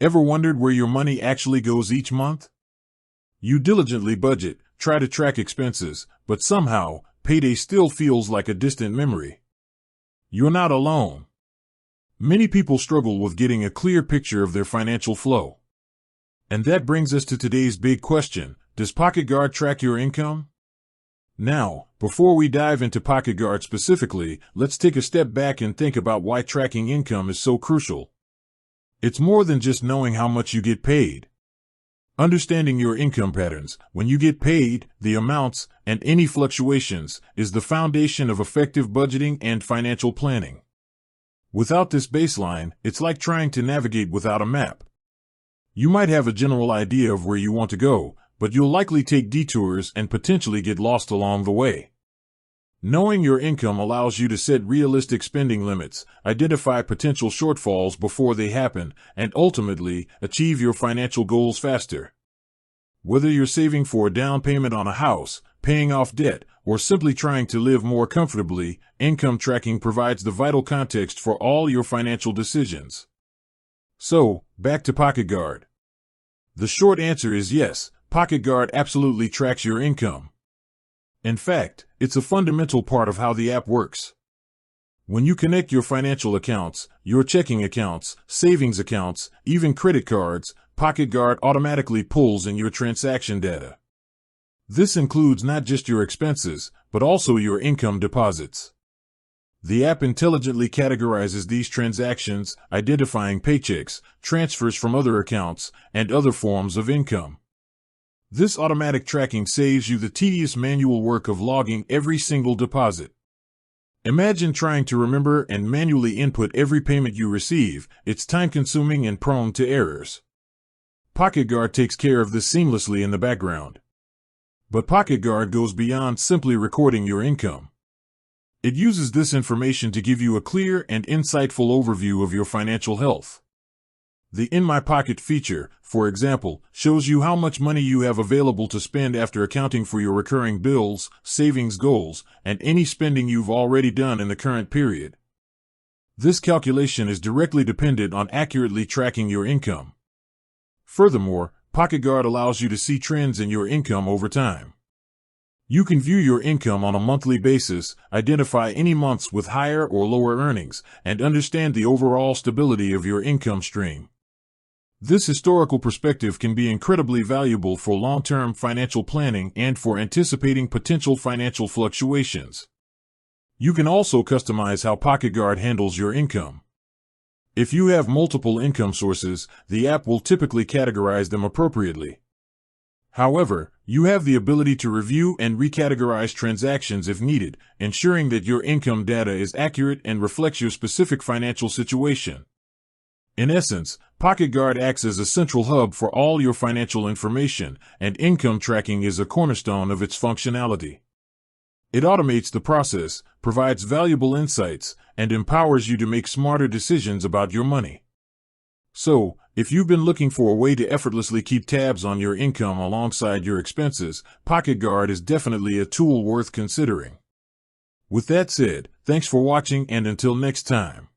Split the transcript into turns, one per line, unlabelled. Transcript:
Ever wondered where your money actually goes each month? You diligently budget, try to track expenses, but somehow, payday still feels like a distant memory. You're not alone. Many people struggle with getting a clear picture of their financial flow. And that brings us to today's big question: does Pocketguard track your income? Now, before we dive into Pocketguard specifically, let's take a step back and think about why tracking income is so crucial. It's more than just knowing how much you get paid. Understanding your income patterns, when you get paid, the amounts, and any fluctuations, is the foundation of effective budgeting and financial planning. Without this baseline, it's like trying to navigate without a map. You might have a general idea of where you want to go, but you'll likely take detours and potentially get lost along the way. Knowing your income allows you to set realistic spending limits, identify potential shortfalls before they happen, and ultimately, achieve your financial goals faster. Whether you're saving for a down payment on a house, paying off debt, or simply trying to live more comfortably, income tracking provides the vital context for all your financial decisions. So, back to Pocketguard. The short answer is yes, Pocketguard absolutely tracks your income. In fact, it's a fundamental part of how the app works. When you connect your financial accounts, your checking accounts, savings accounts, even credit cards, Pocketguard automatically pulls in your transaction data. This includes not just your expenses, but also your income deposits. The app intelligently categorizes these transactions, identifying paychecks, transfers from other accounts, and other forms of income. This automatic tracking saves you the tedious manual work of logging every single deposit. Imagine trying to remember and manually input every payment you receive. It's time-consuming and prone to errors. Pocketguard takes care of this seamlessly in the background. But Pocketguard goes beyond simply recording your income. It uses this information to give you a clear and insightful overview of your financial health. The In My Pocket feature, for example, shows you how much money you have available to spend after accounting for your recurring bills, savings goals, and any spending you've already done in the current period. This calculation is directly dependent on accurately tracking your income. Furthermore, Pocketguard allows you to see trends in your income over time. You can view your income on a monthly basis, identify any months with higher or lower earnings, and understand the overall stability of your income stream. This historical perspective can be incredibly valuable for long-term financial planning and for anticipating potential financial fluctuations. You can also customize how Pocketguard handles your income. If you have multiple income sources, the app will typically categorize them appropriately. However, you have the ability to review and recategorize transactions if needed, ensuring that your income data is accurate and reflects your specific financial situation. In essence, Pocketguard acts as a central hub for all your financial information, and income tracking is a cornerstone of its functionality. It automates the process, provides valuable insights, and empowers you to make smarter decisions about your money. So, if you've been looking for a way to effortlessly keep tabs on your income alongside your expenses, Pocketguard is definitely a tool worth considering. With that said, thanks for watching, and until next time.